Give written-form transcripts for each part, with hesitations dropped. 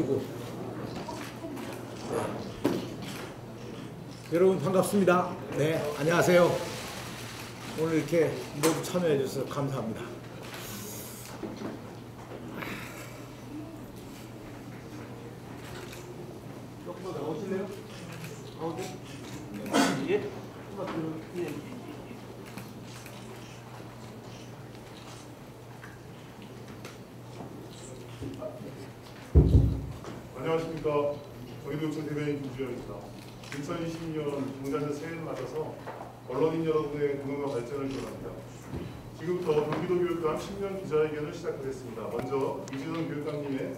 어이구. 여러분 반갑습니다. 네, 안녕하세요. 오늘 이렇게 모두 참여해 주셔서 감사합니다. 조금만 더 오실래요? 예? 안녕하십니까. 경기도청 대변인 김주현입니다. 2020년 종단절 새해를 맞아서 언론인 여러분의 건강과 발전을 기원합니다. 지금부터 경기도교육감 10년 기자회견을 시작하겠습니다. 먼저 이준원 교육감님의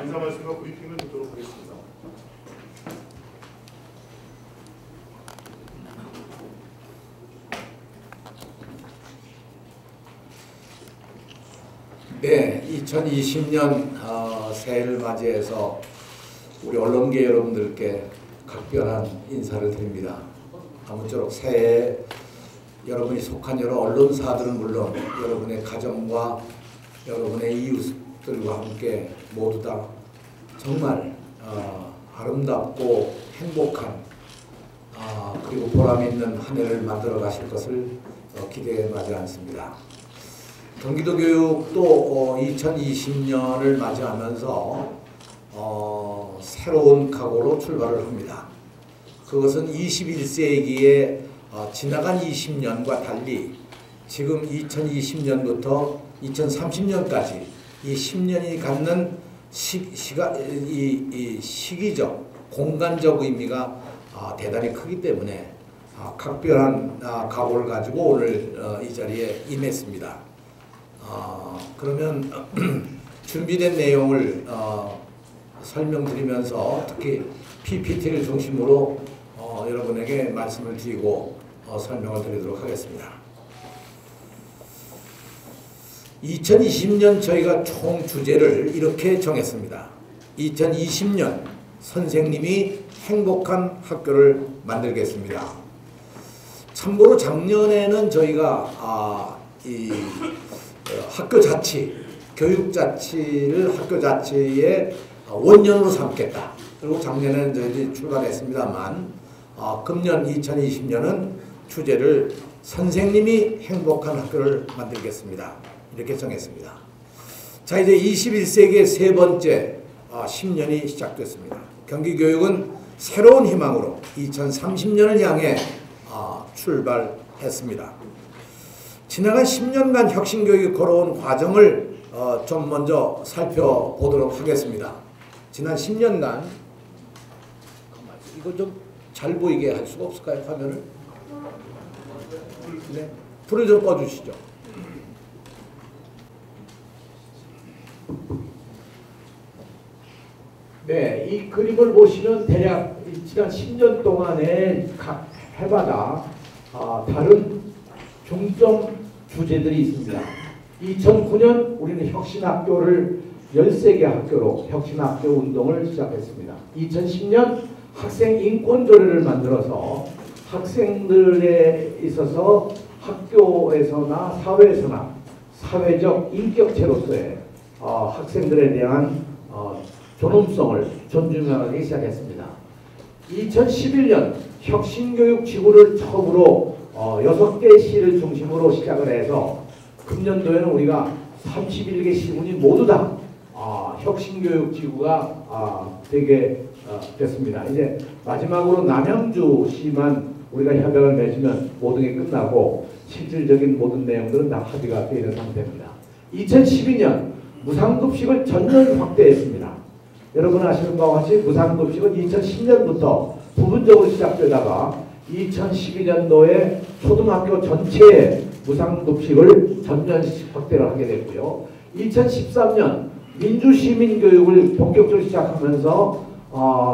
인사 말씀과 브리핑을 듣도록 하겠습니다. 네, 2020년 새해를 맞이해서 우리 언론계 여러분들께 각별한 인사를 드립니다. 아무쪼록 새해에 여러분이 속한 여러 언론사들은 물론 여러분의 가정과 여러분의 이웃들과 함께 모두 다 정말 아름답고 행복한 그리고 보람 있는 한 해를 만들어 가실 것을 기대에 맞지 않습니다. 경기도 교육도 2020년을 맞이하면서 새로운 각오로 출발을 합니다. 그것은 21세기의 지나간 20년과 달리 지금 2020년부터 2030년까지 이 10년이 갖는 이 시기적, 공간적 의미가 대단히 크기 때문에 각별한 각오를 가지고 오늘 이 자리에 임했습니다. 그러면 준비된 내용을 설명드리면서 특히 PPT를 중심으로 여러분에게 말씀을 드리고 설명을 드리도록 하겠습니다. 2020년 저희가 총 주제를 이렇게 정했습니다. 2020년 선생님이 행복한 학교를 만들겠습니다. 참고로 작년에는 저희가 학교 자치, 교육 자치를 학교 자치의 원년으로 삼겠다. 그리고 작년에는 저희들이 출발했습니다만 금년 2020년은 주제를 선생님이 행복한 학교를 만들겠습니다. 이렇게 정했습니다. 자, 이제 21세기의 세 번째 10년이 시작됐습니다. 경기교육은 새로운 희망으로 2030년을 향해 출발했습니다. 지나간 10년간 혁신교육이 걸어온 과정을 좀 먼저 살펴보도록 하겠습니다. 지난 10년간 이거 좀 잘 보이게 할 수가 없을까요? 화면을? 네, 불을 좀 꺼주시죠. 네, 이 그림을 보시면 대략 지난 10년 동안의 각 해마다 다른 중점 주제들이 있습니다. 2009년 우리는 혁신학교를 13개 학교로 혁신학교 운동을 시작했습니다. 2010년 학생 인권조례를 만들어서 학생들에 있어서 학교에서나 사회에서나 사회적 인격체로서의 학생들에 대한 존엄성을 존중하기 시작했습니다. 2011년 혁신교육지구를 처음으로 6개 시를 중심으로 시작을 해서 금년도에는 우리가 31개 시군이 모두 다 혁신교육지구가 되게 됐습니다. 이제 마지막으로 남양주 시만 우리가 협약을 맺으면 모든 게 끝나고 실질적인 모든 내용들은 다 합의가 되어 있는 상태입니다. 2012년 무상급식을 전면 확대했습니다. 여러분 아시는 바와 같이 무상급식은 2010년부터 부분적으로 시작되다가 2012년도에 초등학교 전체에 무상급식을 전면 확대를 하게 됐고요. 2013년 민주시민교육을 본격적으로 시작하면서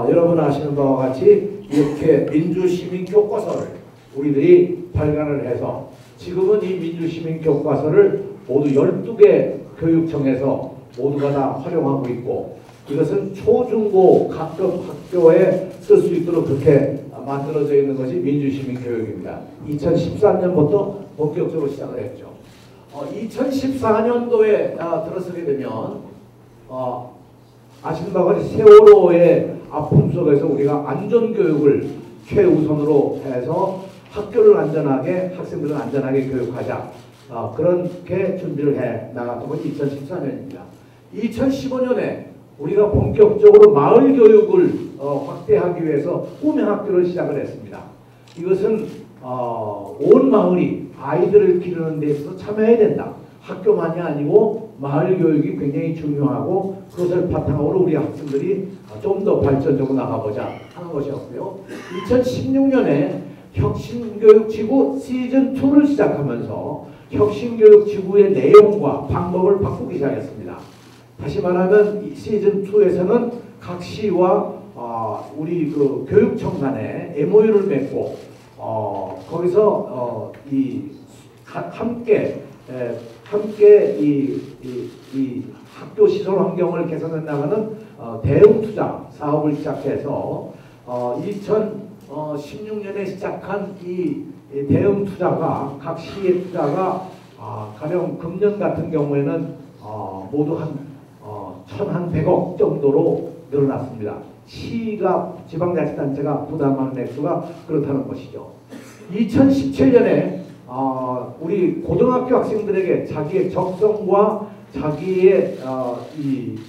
여러분 아시는 바와 같이 이렇게 민주시민교과서를 우리들이 발간을 해서 지금은 이 민주시민교과서를 모두 12개 교육청에서 모두가 다 활용하고 있고 이것은 초중고 각급 학교에 쓸 수 있도록 그렇게 만들어져 있는 것이 민주시민교육입니다. 2013년부터 본격적으로 시작을 했죠. 2014년도에 들어서게 되면 아시는 바와 같이 세월호의 아픔 속에서 우리가 안전교육을 최우선으로 해서 학교를 안전하게, 학생들을 안전하게 교육하자. 그렇게 준비를 해 나갔던 것이 2014년입니다. 2015년에 우리가 본격적으로 마을 교육을 확대하기 위해서 꿈의 학교를 시작을 했습니다. 이것은 온 마을이 아이들을 기르는 데 있어서 참여해야 된다. 학교만이 아니고 마을 교육이 굉장히 중요하고 그것을 바탕으로 우리 학생들이 좀 더 발전적으로 나가보자 하는 것이었고요. 2016년에 혁신교육지구 시즌2를 시작하면서 혁신교육지구의 내용과 방법을 바꾸기 시작했습니다. 다시 말하면 시즌2에서는 각 시와 우리 그 교육청 간에 MOU를 맺고 거기서 함께 이 학교 시설 환경을 개선해 나가는 대응 투자 사업을 시작해서 2016년에 시작한 이 대응 투자가 각 시의 투자가 가령 금년 같은 경우에는 모두 한 1,100억 정도로 늘어났습니다. 시가 지방자치단체가 부담하는 액수가 그렇다는 것이죠. 2017년에 우리 고등학교 학생들에게 자기의 적성과 자기의 이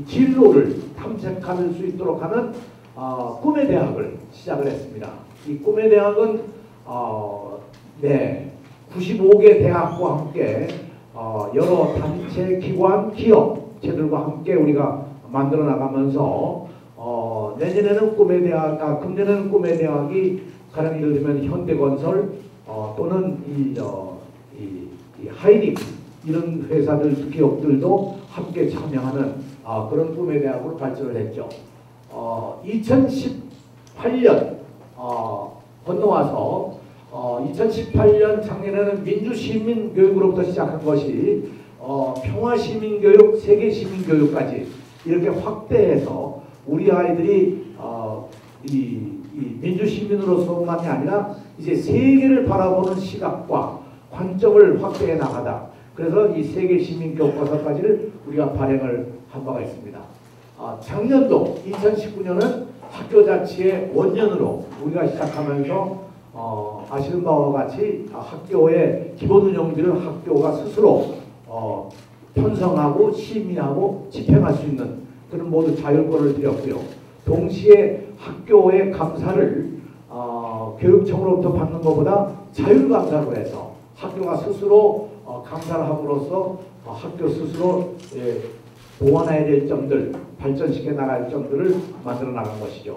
진로를 탐색할 수 있도록 하는 꿈의 대학을 시작을 했습니다. 이 꿈의 대학은 95개 대학과 함께 여러 단체, 기관, 기업체들과 함께 우리가 만들어 나가면서 내년에는 꿈의 대학, 금년에는 꿈의 대학이 가령 예를 들면 현대건설 또는 이 하이닉스 이런 회사들, 기업들도 함께 참여하는 그런 꿈의 대학으로 발전을 했죠. 2018년 건너와서 2018년 작년에는 민주시민교육으로부터 시작한 것이 평화시민교육, 세계시민교육까지 이렇게 확대해서 우리 아이들이 이 민주시민으로서만이 아니라 이제 세계를 바라보는 시각과 관점을 확대해 나가다. 그래서 이 세계시민교과서까지를 우리가 발행을 한 바가 있습니다. 작년도 2019년은 학교자치의 원년으로 우리가 시작하면서 아시는 바와 같이 학교의 기본 운영비를 학교가 스스로 편성하고 심의하고 집행할 수 있는 그런 모두 자율권을 드렸고요. 동시에 학교의 감사를 교육청으로부터 받는 것보다 자율감사로 해서 학교가 스스로 감사를 함으로써 학교 스스로 보완해야 될 점들, 발전시켜 나갈 점들을 만들어 나간 것이죠.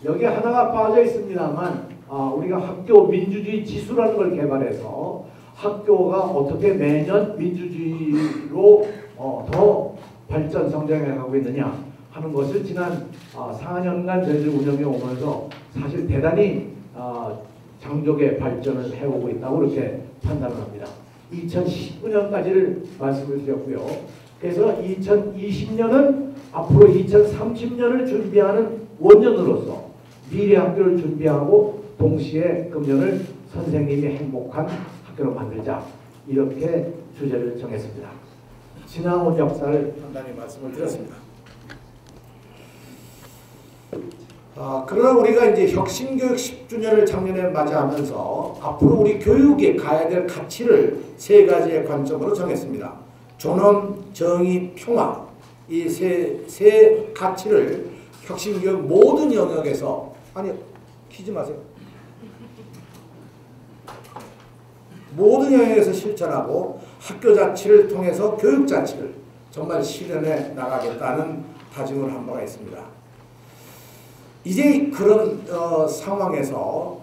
여기 하나가 빠져 있습니다만 우리가 학교 민주주의 지수라는 걸 개발해서 학교가 어떻게 매년 민주주의로 더 발전 성장해 가고 있느냐 하는 것을 지난 4년간 저희들 운영해 오면서 사실 대단히 장족의 발전을 해오고 있다고 그렇게 판단을 합니다. 2019년까지를 말씀을 드렸고요. 그래서 2020년은 앞으로 2030년을 준비하는 원년으로서 미래 학교를 준비하고 동시에 금년을 선생님이 행복한 학교로 만들자 이렇게 주제를 정했습니다. 지나온 역사를 간단히 말씀을 드렸습니다. 그러나 우리가 이제 혁신교육 10주년을 작년에 맞이하면서 앞으로 우리 교육에 가야 될 가치를 세 가지의 관점으로 정했습니다. 존엄, 정의, 평화 이 세 가치를 혁신교육 모든 영역에서 키지 마세요. 모든 영역에서 실천하고 학교 자치를 통해서 교육 자치를 정말 실현해 나가겠다는 다짐을 한 바가 있습니다. 이제 그런 상황에서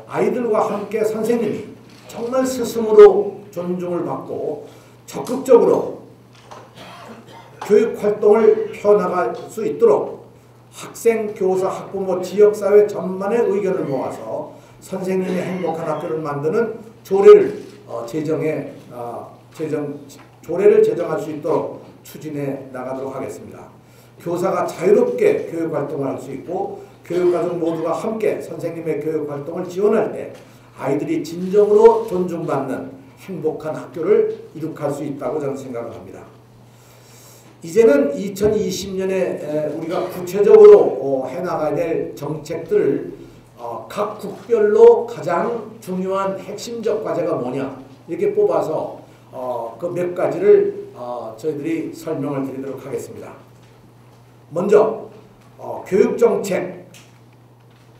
아이들과 함께 선생님이 정말 스승으로 존중을 받고 적극적으로 교육 활동을 펴나갈 수 있도록 학생, 교사, 학부모, 지역사회 전반의 의견을 모아서 선생님이 행복한 학교를 만드는 조례를 조례를 제정할 수 있도록 추진해 나가도록 하겠습니다. 교사가 자유롭게 교육활동을 할 수 있고 교육가족 모두가 함께 선생님의 교육활동을 지원할 때 아이들이 진정으로 존중받는 행복한 학교를 이룩할 수 있다고 저는 생각을 합니다. 이제는 2020년에 우리가 구체적으로 해나가야 될 정책들을 각 국별로 가장 중요한 핵심적 과제가 뭐냐 이렇게 뽑아서 그 몇 가지를 저희들이 설명을 드리도록 하겠습니다. 먼저 교육정책,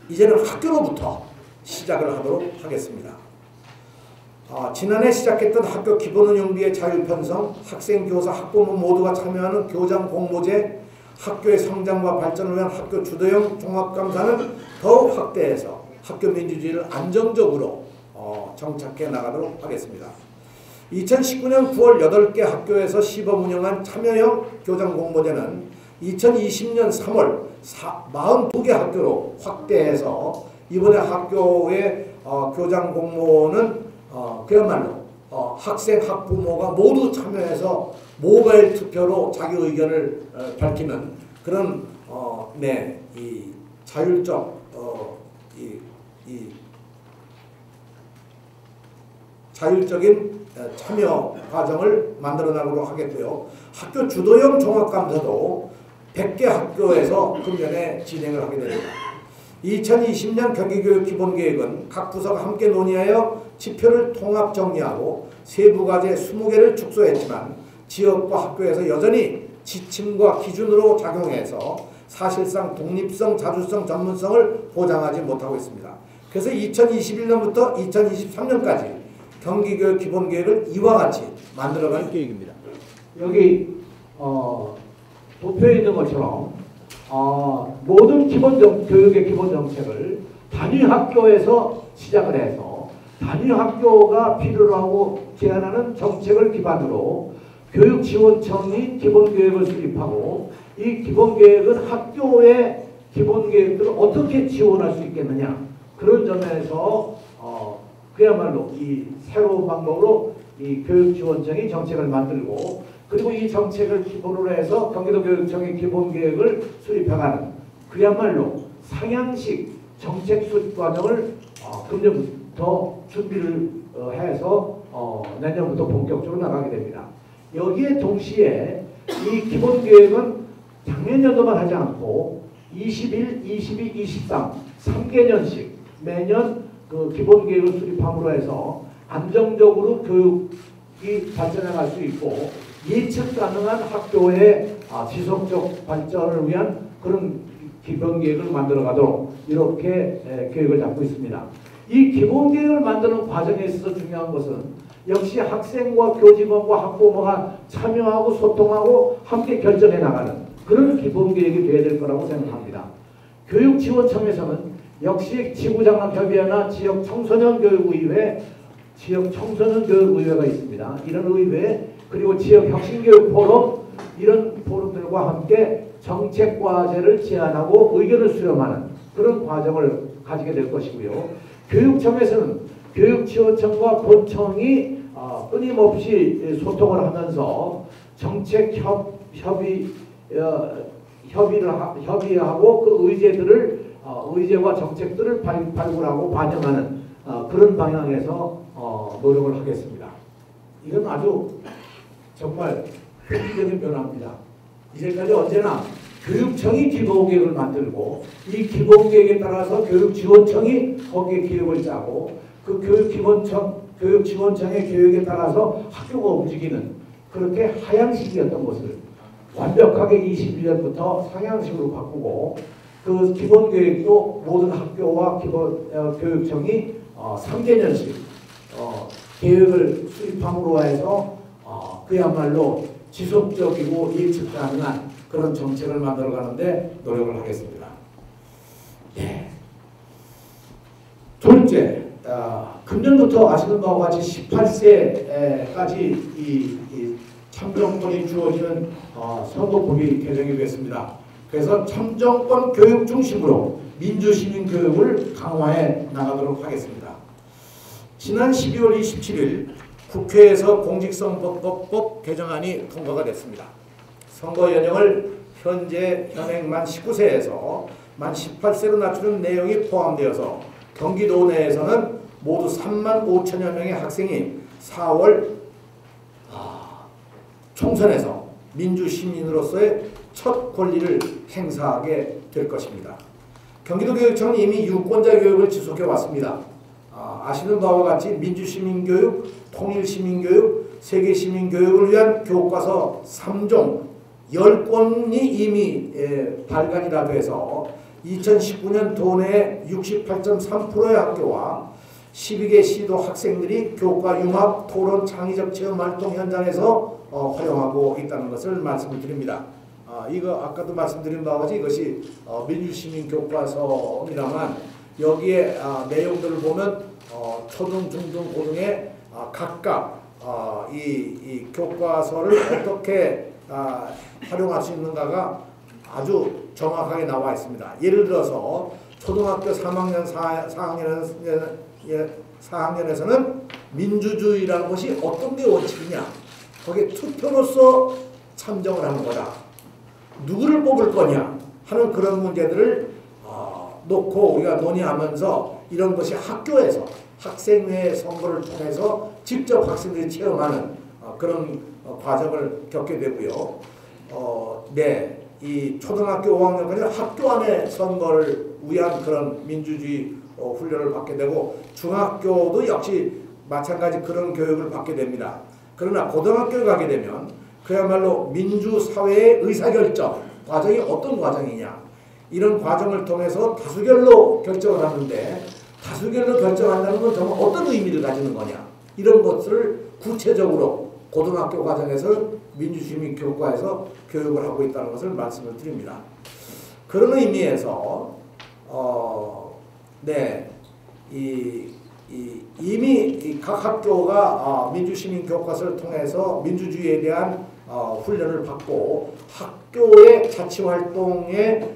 이제는 학교로부터 시작을 하도록 하겠습니다. 지난해 시작했던 학교 기본운영비의 자율 편성, 학생, 교사, 학부모 모두가 참여하는 교장 공모제, 학교의 성장과 발전을 위한 학교 주도형 종합감사는 더욱 확대해서 학교 민주주의를 안정적으로 정착해 나가도록 하겠습니다. 2019년 9월 8개 학교에서 시범 운영한 참여형 교장 공모제는 2020년 3월 42개 학교로 확대해서 이번에 학교의 교장 공모는 그야말로 학생, 학부모가 모두 참여해서 모바일 투표로 자기 의견을 밝히는 그런 이 자율적 자율적인 참여 과정을 만들어 나가도록 하겠고요. 학교 주도형 종합감사도 100개 학교에서 금년에 진행을 하게 됩니다. 2020년 경기교육 기본계획은 각 부서가 함께 논의하여 지표를 통합 정리하고 세부 과제 20개를 축소했지만 지역과 학교에서 여전히 지침과 기준으로 작용해서 사실상 독립성, 자주성, 전문성을 보장하지 못하고 있습니다. 그래서 2021년부터 2023년까지 경기교육 기본계획을 이와 같이 만들어갈 계획입니다. 여기 도표에 있는 것처럼 모든 교육의 기본 정책을 단위 학교에서 시작을 해서 단위 학교가 필요로 하고 제안하는 정책을 기반으로 교육지원청이 기본계획을 수립하고 이 기본계획은 학교의 기본계획들을 어떻게 지원할 수 있겠느냐, 그런 점에서 그야말로 이 새로운 방법으로 이 교육지원청이 정책을 만들고, 그리고 이 정책을 기본으로 해서 경기도교육청의 기본계획을 수립해가는 그야말로 상향식 정책 수립 과정을 금년부터 준비를 해서 내년부터 본격적으로 나가게 됩니다. 여기에 동시에 이 기본계획은 작년 연도만 하지 않고 21, 22, 23, 3개년씩 매년 그 기본계획을 수립함으로 해서 안정적으로 교육이 발전해 갈 수 있고 예측 가능한 학교의 지속적 발전을 위한 그런 기본계획을 만들어 가도록 이렇게 계획을 잡고 있습니다. 이 기본계획을 만드는 과정에 있어서 중요한 것은 역시 학생과 교직원과 학부모가 참여하고 소통하고 함께 결정해 나가는 그런 기본계획이 되어야 될 거라고 생각합니다. 교육지원청에서는 역시 지구장학협의회나 지역청소년교육의회가 있습니다. 이런 의회, 그리고 지역혁신교육포럼, 이런 포럼들과 함께 정책과제를 제안하고 의견을 수렴하는 그런 과정을 가지게 될 것이고요. 교육청에서는 교육지원청과 본청이 끊임없이 소통을 하면서 정책 협의하고 그 의제와 정책들을 발굴하고 반영하는 그런 방향에서 노력을 하겠습니다. 이건 아주 정말 획기적인 변화입니다. 이제까지 언제나 교육청이 기본계획을 만들고 이 기본계획에 따라서 교육지원청이 거기에 계획을 짜고 그 교육지원청의 계획에 따라서 학교가 움직이는 그렇게 하향식이었던 것을 완벽하게 21년부터 상향식으로 바꾸고 그 기본계획도 모든 학교와 교육청이 3개년씩 계획을 수립함으로 해서 그야말로 지속적이고 예측 가능한 그런 정책을 만들어가는데 노력을 하겠습니다. 네. 둘째, 금년부터 아시는 바와 같이 18세까지 이 참정권이 주어지는 선거법이 개정이 됐습니다. 그래서 참정권 교육 중심으로 민주시민 교육을 강화해 나가도록 하겠습니다. 지난 12월 27일 국회에서 공직선거법 개정안이 통과가 됐습니다. 선거 연령을 현재 현행 만 19세에서 만 18세로 낮추는 내용이 포함되어서 경기도 내에서는 모두 3만 5천여 명의 학생이 4월 총선에서 민주시민으로서의 첫 권리를 행사하게 될 것입니다. 경기도교육청은 이미 유권자 교육을 지속해 왔습니다. 아시는 바와 같이 민주시민교육, 통일시민교육, 세계시민교육을 위한 교과서 3종 10권이 이미 발간이라 돼서 2019년 도내 68.3%의 학교와 12개 시도 학생들이 교과 융합 토론 창의적 체험 활동 현장에서 활용하고 있다는 것을 말씀을 드립니다. 이거 아까도 말씀드린 바와 같이 이것이 민주시민 교과서입니다만 여기에 내용들을 보면 초등, 중등, 고등에 각각 이 교과서를 어떻게 활용할 수 있는가가 아주 정확하게 나와 있습니다. 예를 들어서 초등학교 3학년, 4학년에서는 민주주의라는 것이 어떤 게 원칙이냐, 거기에 투표로서 참정을 하는 거다. 누구를 뽑을 거냐 하는 그런 문제들을 놓고 우리가 논의하면서 이런 것이 학교에서 학생회 선거를 통해서 직접 학생들이 체험하는 그런 과정을 겪게 되고요. 이 초등학교 5학년까지 학교 안에 선거를 위한 그런 민주주의 훈련을 받게 되고 중학교도 역시 마찬가지 그런 교육을 받게 됩니다. 그러나 고등학교에 가게 되면 그야말로 민주사회의 의사결정 과정이 어떤 과정이냐 이런 과정을 통해서 다수결로 결정을 하는데 다수결로 결정한다는 건 정말 어떤 의미를 가지는 거냐 이런 것을 구체적으로 고등학교 과정에서 민주주의 교과에서 교육을 하고 있다는 것을 말씀을 드립니다. 그런 의미에서 이미 각 학교가 민주시민 교과서를 통해서 민주주의에 대한 훈련을 받고 학교의 자치활동에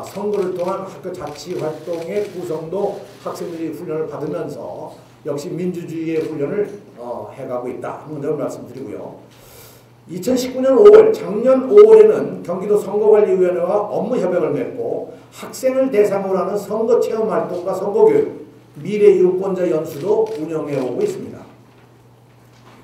선거를 통한 학교 자치활동의 구성도 학생들이 훈련을 받으면서 역시 민주주의의 훈련을 해가고 있다 하는 점을 말씀드리고요. 2019년 5월, 작년 5월에는 경기도 선거관리위원회와 업무협약을 맺고 학생을 대상으로 하는 선거체험활동과 선거교육, 미래유권자 연수도 운영해오고 있습니다.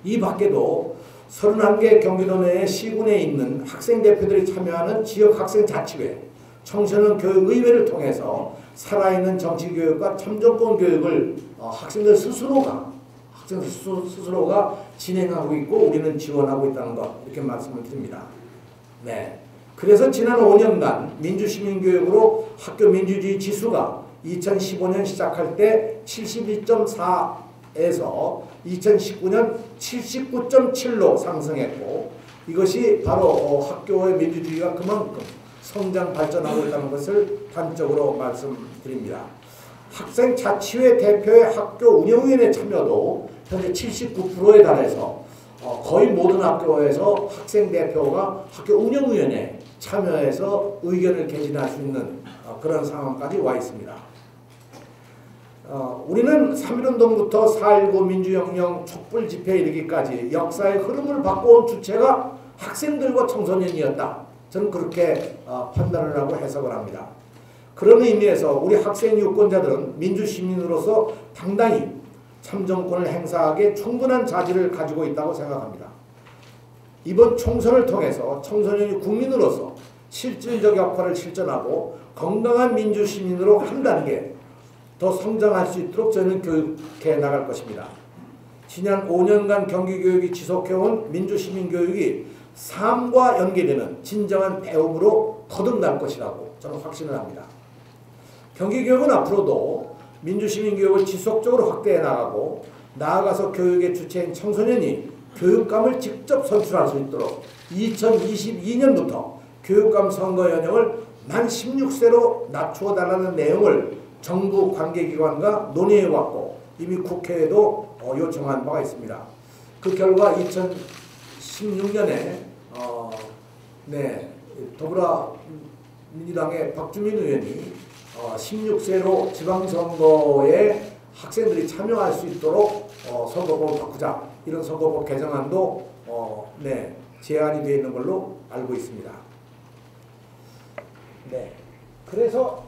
이 밖에도 31개 경기도 내의 시군에 있는 학생 대표들이 참여하는 지역학생자치회, 청소년 교육의회를 통해서 살아있는 정치교육과 참정권 교육을 학생들 스스로가 진행하고 있고 우리는 지원하고 있다는 것 이렇게 말씀을 드립니다. 그래서 지난 5년간 민주시민교육으로 학교 민주주의 지수가 2015년 시작할 때 72.4에서 2019년 79.7로 상승했고 이것이 바로 학교의 민주주의가 그만큼 성장 발전하고 있다는 것을 단적으로 말씀드립니다. 학생자치회 대표의 학교 운영위원회 참여도 현재 79%에 달해서 거의 모든 학교에서 학생 대표가 학교 운영위원회에 참여해서 의견을 개진할 수 있는 그런 상황까지 와 있습니다. 우리는 3.1운동부터 4.19 민주혁명 촛불 집회에 이르기까지 역사의 흐름을 바꿔온 주체가 학생들과 청소년이었다. 저는 그렇게 판단을 하고 해석을 합니다. 그런 의미에서 우리 학생 유권자들은 민주시민으로서 당당히 참정권을 행사하기에 충분한 자질을 가지고 있다고 생각합니다. 이번 총선을 통해서 청소년이 국민으로서 실질적 역할을 실천하고 건강한 민주시민으로 한 단계 더 성장할 수 있도록 저희는 교육해 나갈 것입니다. 지난 5년간 경기교육이 지속해온 민주시민교육이 삶과 연계되는 진정한 배움으로 거듭날 것이라고 저는 확신을 합니다. 경기교육은 앞으로도 민주시민교육을 지속적으로 확대해 나가고 나아가서 교육의 주체인 청소년이 교육감을 직접 선출할 수 있도록 2022년부터 교육감 선거 연령을 만 16세로 낮추어 달라는 내용을 정부 관계기관과 논의해왔고 이미 국회에도 요청한 바가 있습니다. 그 결과 2016년에 더불어민주당의 박주민 의원이 16세로 지방선거에 학생들이 참여할 수 있도록 선거법을 바꾸자 이런 선거법 개정안도 제안이 되어 있는 걸로 알고 있습니다. 그래서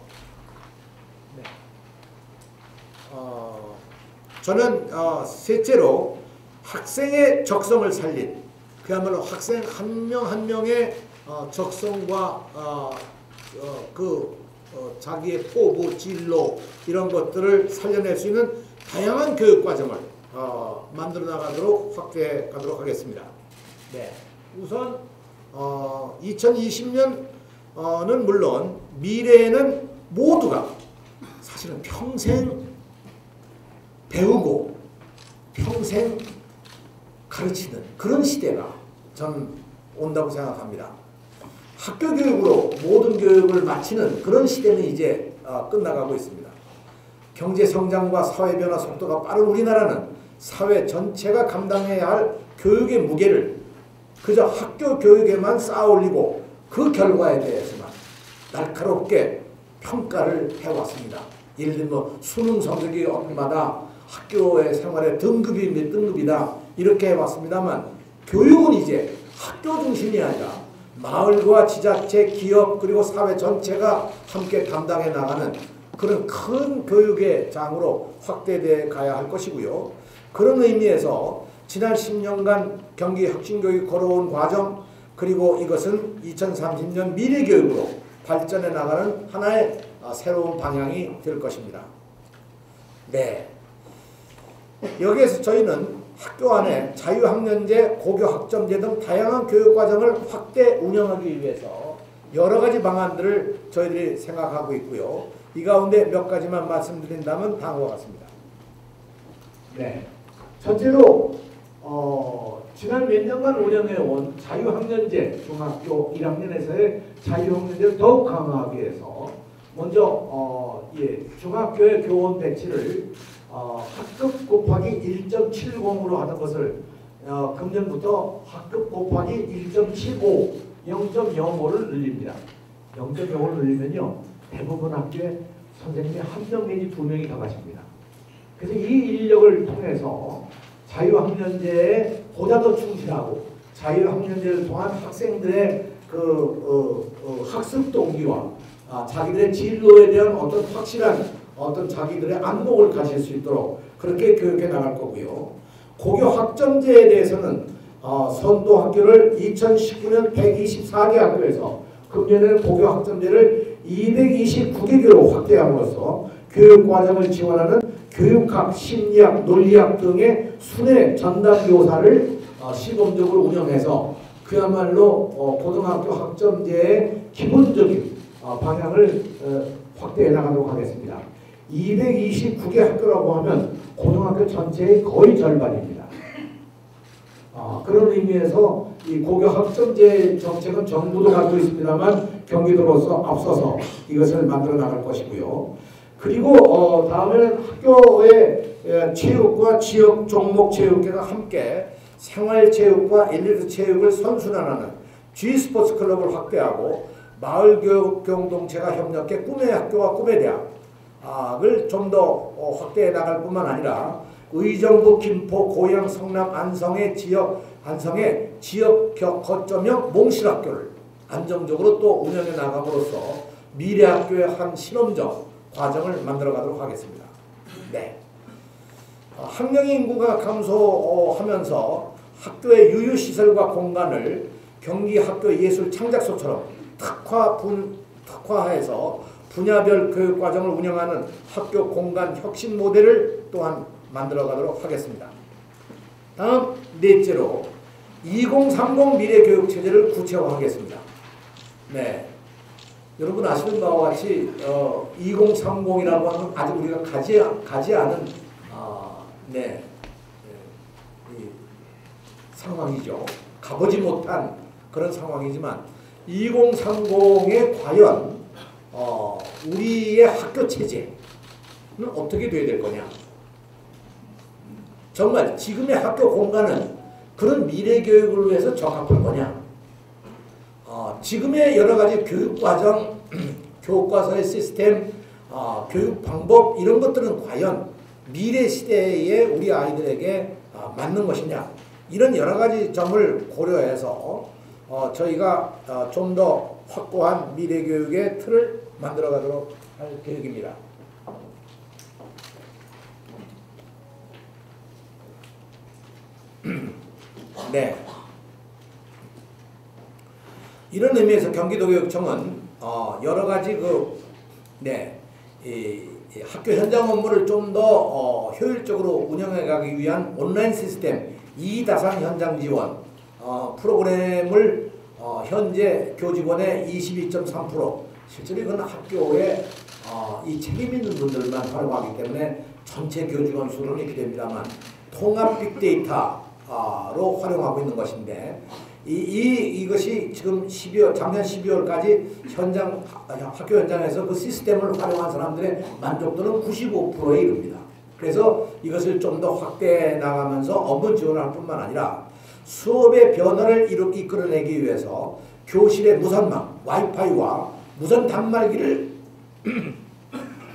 저는 셋째로 학생의 적성을 살린 그야말로 학생 한 명 한 명의 적성과 자기의 포부, 진로 이런 것들을 살려낼 수 있는 다양한 교육 과정을 만들어 나가도록 확대해 가도록 하겠습니다. 네, 우선 2020년은 물론 미래에는 모두가 사실은 평생 배우고 평생 가르치는 그런 시대가 저는 온다고 생각합니다. 학교 교육으로 모든 교육을 마치는 그런 시대는 이제 끝나가고 있습니다. 경제 성장과 사회 변화 속도가 빠른 우리나라는 사회 전체가 감당해야 할 교육의 무게를 그저 학교 교육에만 쌓아올리고 그 결과에 대해서만 날카롭게 평가를 해왔습니다. 예를 들면 수능 성적이 얼마다 학교의 생활의 등급이 몇 등급이다 이렇게 해왔습니다만 교육은 이제 학교 중심이 아니라 마을과 지자체, 기업 그리고 사회 전체가 함께 담당해 나가는 그런 큰 교육의 장으로 확대돼 가야 할 것이고요. 그런 의미에서 지난 10년간 경기 혁신교육 걸어온 과정 그리고 이것은 2030년 미래교육으로 발전해 나가는 하나의 새로운 방향이 될 것입니다. 네, 여기에서 저희는 학교 안에 자유학년제, 고교학점제 등 다양한 교육과정을 확대 운영하기 위해서 여러 가지 방안들을 저희들이 생각하고 있고요. 이 가운데 몇 가지만 말씀드린다면 다음과 같습니다. 네, 첫째로 지난 몇 년간 운영해온 자유학년제, 중학교 1학년에서의 자유학년제를 더욱 강화하기 위해서 먼저 중학교의 교원 배치를 학급 곱하기 1.70으로 하는 것을 금년부터 학급 곱하기 1.75, 0.05를 늘립니다. 0.05를 늘리면요 대부분 학교에 선생님이 한 명 내지 두 명이 더 가십니다. 그래서 이 인력을 통해서 자유학년제에 보다 더 충실하고 자유학년제를 통한 학생들의 학습 동기와 자기들의 진로에 대한 어떤 확실한 어떤 자기들의 안목을 가질 수 있도록 그렇게 교육해 나갈 거고요. 고교 학점제에 대해서는 선도 학교를 2019년 124개 학교에서 금년에는 고교 학점제를 229개교로 확대함으로써 교육과정을 지원하는 교육학, 심리학, 논리학 등의 순회 전담교사를 시범적으로 운영해서 그야말로 고등학교 학점제의 기본적인 방향을 확대해 나가도록 하겠습니다. 229개 학교라고 하면 고등학교 전체의 거의 절반입니다. 그런 의미에서 이 고교 학점제 정책은 정부도 갖고 있습니다만 경기도로서 앞서서 이것을 만들어 나갈 것이고요. 그리고 다음에는 학교의 체육과 지역 종목 체육회가 함께 생활체육과 엘리트 체육을 선순환하는 G스포츠 클럽을 확대하고 마을교육 공동체가 협력해 꿈의 학교와 꿈의 대학을 좀 더 확대해 나갈 뿐만 아니라 의정부, 김포, 고양, 성남, 안성의 지역 거점형 몽실학교를 안정적으로 또 운영해 나감으로써 미래학교의 한 실험적 과정을 만들어 가도록 하겠습니다. 네. 학령의 인구가 감소하면서 학교의 유휴시설과 공간을 경기 학교 예술 창작소처럼 특화해서 분야별 교육과정을 운영하는 학교 공간 혁신 모델을 또한 만들어 가도록 하겠습니다. 다음 넷째로 2030 미래교육체제를 구체화하겠습니다. 네. 여러분 아시는 바와 같이 2030이라고 하는 아직 우리가 가지 않은 이 상황이죠. 가보지 못한 그런 상황이지만 2030에 과연 우리의 학교 체제는 어떻게 돼야 될 거냐. 정말 지금의 학교 공간은 그런 미래 교육을 위해서 적합한 거냐. 지금의 여러 가지 교육과정, 교과서의 시스템, 교육 방법 이런 것들은 과연 미래 시대에 우리 아이들에게 맞는 것이냐. 이런 여러 가지 점을 고려해서 저희가 좀 더 확고한 미래 교육의 틀을 만들어 가도록 할 계획입니다. 네. 이런 의미에서 경기도교육청은 여러 가지 이 학교 현장 업무를 좀 더 효율적으로 운영해가기 위한 온라인 시스템 이다산 현장 지원 프로그램을 현재 교직원의 22.3% 실제로 이건 학교에 이 책임 있는 분들만 활용하기 때문에 전체 교직원 수는 이렇게 됩니다만 통합 빅데이터로 활용하고 있는 것인데 이것이 지금 작년 12월까지 학교 현장에서 그 시스템을 활용한 사람들의 만족도는 95%에 이릅니다. 그래서 이것을 좀 더 확대해 나가면서 업무 지원을 할 뿐만 아니라 수업의 변화를 이끌어내기 위해서 교실의 무선망, 와이파이와 무선 단말기를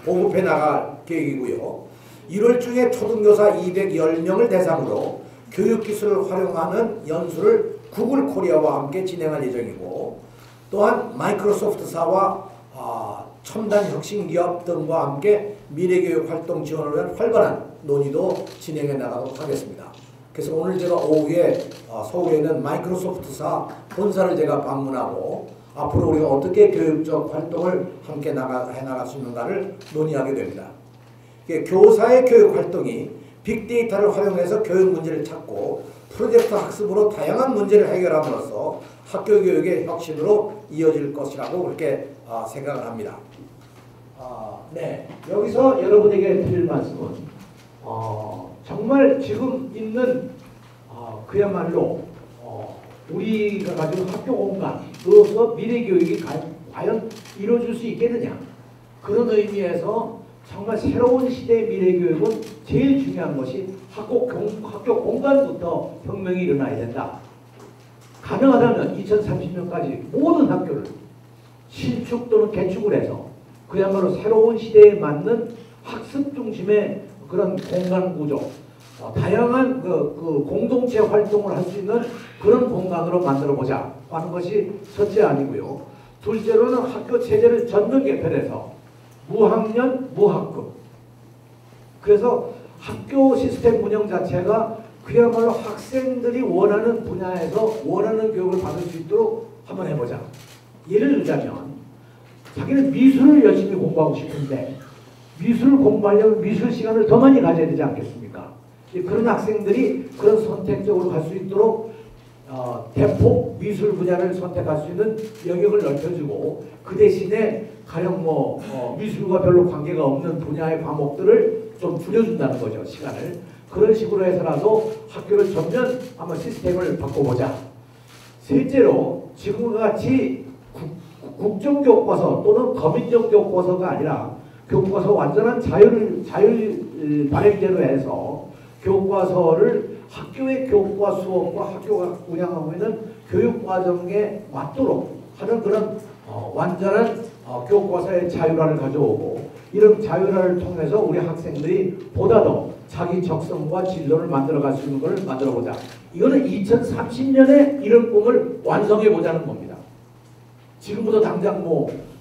보급해 나갈 계획이고요. 1월 중에 초등교사 210명을 대상으로 교육기술을 활용하는 연수를 구글 코리아와 함께 진행할 예정이고 또한 마이크로소프트사와 첨단 혁신기업 등과 함께 미래교육 활동 지원을 위한 활발한 논의도 진행해 나가도록 하겠습니다. 그래서 오늘 제가 오후에 서울에 있는 마이크로소프트사 본사를 제가 방문하고 앞으로 우리가 어떻게 교육적 활동을 함께 해나갈 수 있는가를 논의하게 됩니다. 교사의 교육 활동이 빅데이터를 활용해서 교육 문제를 찾고 프로젝트 학습으로 다양한 문제를 해결함으로써 학교 교육의 혁신으로 이어질 것이라고 그렇게 생각을 합니다. 네, 여기서 여러분에게 드릴 말씀은 정말 지금 있는 그야말로 우리가 가지고 학교 공간으로서 미래 교육이 과연 이루어질 수 있겠느냐 그런 의미에서 정말 새로운 시대의 미래 교육은 제일 중요한 것이 학교 공간부터 혁명이 일어나야 된다. 가능하다면 2030년까지 모든 학교를 신축 또는 개축을 해서 그야말로 새로운 시대에 맞는 학습 중심의 그런 공간 구조, 다양한 그 공동체 활동을 할 수 있는 그런 공간으로 만들어 보자 하는 것이 첫째 아니고요. 둘째로는 학교 체제를 전면 개편해서 무학년, 무학급. 그래서 학교 시스템 운영 자체가 그야말로 학생들이 원하는 분야에서 원하는 교육을 받을 수 있도록 한번 해보자. 예를 들자면 자기는 미술을 열심히 공부하고 싶은데 미술을 공부하려면 미술 시간을 더 많이 가져야 되지 않겠습니까? 그런 학생들이 그런 선택적으로 갈 수 있도록 대폭 미술 분야를 선택할 수 있는 영역을 넓혀주고 그 대신에 가령 미술과 별로 관계가 없는 분야의 과목들을 좀 줄여준다는 거죠. 시간을. 그런 식으로 해서라도 학교를 전면 한번 시스템을 바꿔보자. 셋째로 지금과 같이 국정교과서 또는 거민정 교과서가 아니라 교과서 완전한 자율 발행제로 해서 교과서를 학교의 교과 수업과 학교가 운영하고 있는 교육과정에 맞도록 하는 그런 완전한 교과서의 자율화를 가져오고 이런 자율화를 통해서 우리 학생들이 보다 더 자기 적성과 진로를 만들어갈 수 있는 것을 만들어보자. 이거는 2030년에 이런 꿈을 완성해보자는 겁니다. 지금부터 당장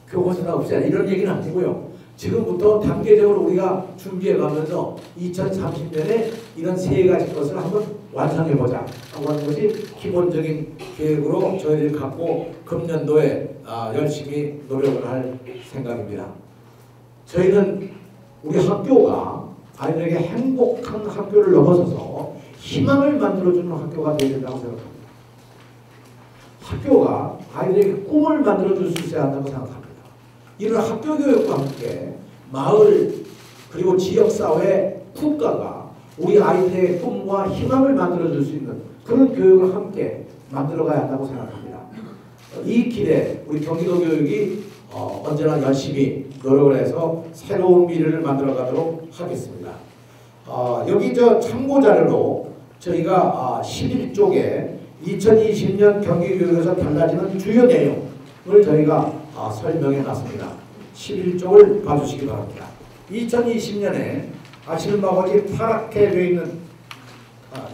교과서나 없애야 이런 얘기는 아니고요. 지금부터 단계적으로 우리가 준비해가면서 2030년에 이런 세 가지 것을 한번 완성해보자 하고 하는 것이 기본적인 계획으로 저희들이 갖고 금년도에 열심히 노력을 할 생각입니다. 저희는 우리 학교가 아이들에게 행복한 학교를 넘어서서 희망을 만들어주는 학교가 되어야 된다고 생각합니다. 학교가 아이들에게 꿈을 만들어줄 수 있어야 한다고 생각합니다. 이런 학교 교육과 함께 마을 그리고 지역사회 국가가 우리 아이들의 꿈과 희망을 만들어줄 수 있는 그런 교육을 함께 만들어가야 한다고 생각합니다. 이 길에 우리 경기도 교육이 언제나 열심히 노력을 해서 새로운 미래를 만들어가도록 하겠습니다. 여기 참고자료로 저희가 11쪽에 2020년 경기교육에서 달라지는 주요 내용을 저희가 설명해 놨습니다. 11쪽을 봐주시기 바랍니다. 2020년에 아시는 바와 같이 파랗게 되어 있는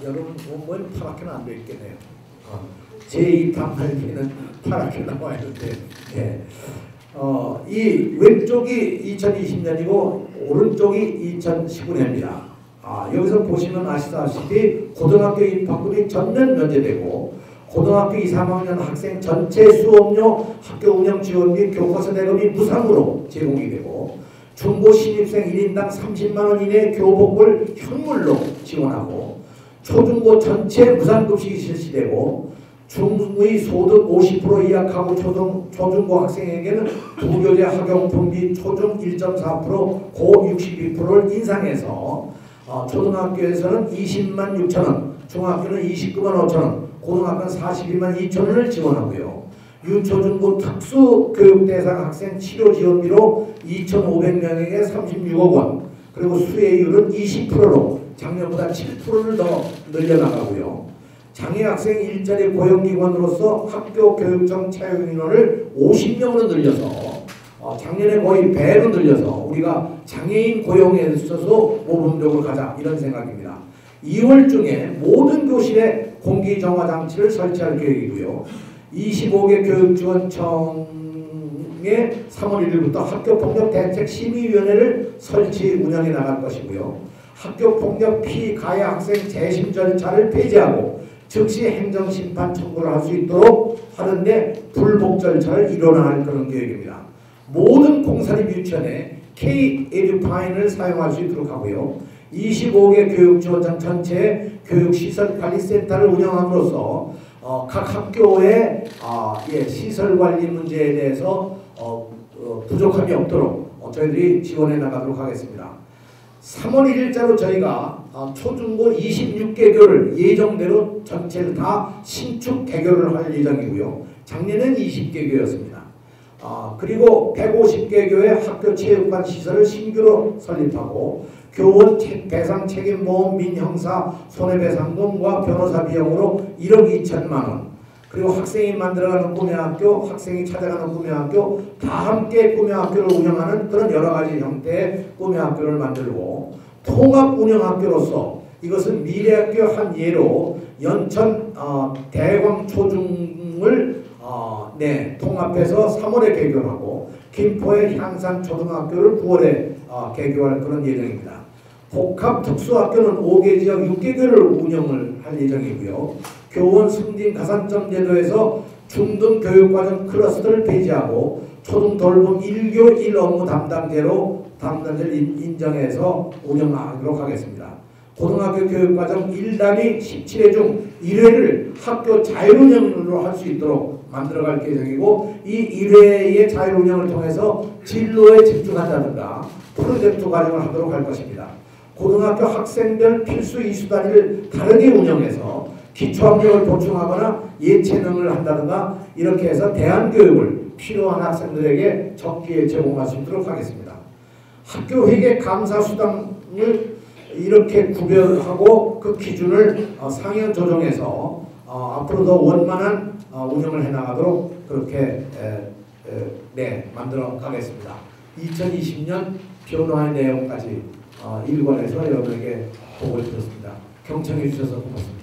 여러분 보면 파랗게는 안 되어 있겠네요. 제2 단말기는 파랗게 나와 있는데 이 왼쪽이 2020년이고 오른쪽이 2019년입니다. 여기서 보시면 아시다시피 고등학교 입학금이 전면 면제되고 고등학교 2, 3학년 학생 전체 수업료 학교 운영 지원 및 교과서 대금이 무상으로 제공이 되고 중고 신입생 1인당 30만 원 이내 교복을 현물로 지원하고 초중고 전체 무상급식이 실시되고 중의 소득 50% 이하하고 초중고 학생에게는 부교재 학용품비 초중 1.4% 고 62%를 인상해서 초등학교에서는 20만 6천 원, 중학교는 29만 5천 원, 고등학교는 42만 2천 원을 지원하고요. 유초중고 특수교육 대상 학생 치료 지원비로 2,500명에게 36억 원, 그리고 수혜율은 20%로 작년보다 7%를 더 늘려나가고요. 장애 학생 일자리 고용기관으로서 학교 교육청 채용 인원을 50명으로 늘려서 작년에 거의 배로 늘려서 우리가 장애인 고용에 있어서 모범적으로 가자 이런 생각입니다. 2월 중에 모든 교실에 공기정화 장치를 설치할 계획이고요. 25개 교육지원청에 3월 1일부터 학교폭력대책심의위원회를 설치 운영해 나갈 것이고요. 학교폭력 피가해 학생 재심 절차를 폐지하고 즉시 행정심판 청구를 할 수 있도록 하는데 불복 절차를 일원화할 그런 계획입니다. 모든 공사립 유치원에 K-에듀파인을 사용할 수 있도록 하고요. 25개 교육지원청 전체 교육시설관리센터를 운영함으로써 각 학교의 시설관리 문제에 대해서 부족함이 없도록 저희들이 지원해 나가도록 하겠습니다. 3월 1일자로 저희가 초중고 26개교를 예정대로 전체를 다 신축 개교를 할 예정이고요. 작년엔 20개교였습니다. 그리고 150개교의 학교 체육관 시설을 신규로 설립하고 교원 배상 책임보험 민 형사 손해배상금과 변호사 비용으로 1억 2천만 원, 그리고 학생이 만들어가는 꿈의 학교, 학생이 찾아가는 꿈의 학교, 다 함께 꿈의 학교를 운영하는 그런 여러 가지 형태의 꿈의 학교를 만들고 통합 운영학교로서 이것은 미래학교 한 예로 연천 대광초중을 통합해서 3월에 개교하고 김포의 향산초등학교를 9월에 개교할 그런 예정입니다. 복합특수학교는 5개 지역 6개교를 운영을 할 예정이고요. 교원 승진 가산점 제도에서 중등 교육과정 클러스터를 폐지하고 초등 돌봄 1교 1업무 담당자를 인정해서 운영하도록 하겠습니다. 고등학교 교육과정 1단위 17회 중 1회를 학교 자율운영으로 할 수 있도록 만들어갈 계획이고 이 1회의 자율운영을 통해서 진로에 집중한다든가 프로젝트 과정을 하도록 할 것입니다. 고등학교 학생별 필수 이수 단위를 다르게 운영해서 기초학력을 보충하거나 예체능을 한다든가 이렇게 해서 대안교육을 필요한 학생들에게 적기에 제공할 수 있도록 하겠습니다. 학교 회계 감사 수당을 이렇게 구별하고 그 기준을 상향 조정해서 앞으로 더 원만한 운영을 해나가도록 그렇게 만들어 가겠습니다. 2020년 변화의 내용까지 일관해서 여러분에게 보고를 드렸습니다. 경청해 주셔서 고맙습니다.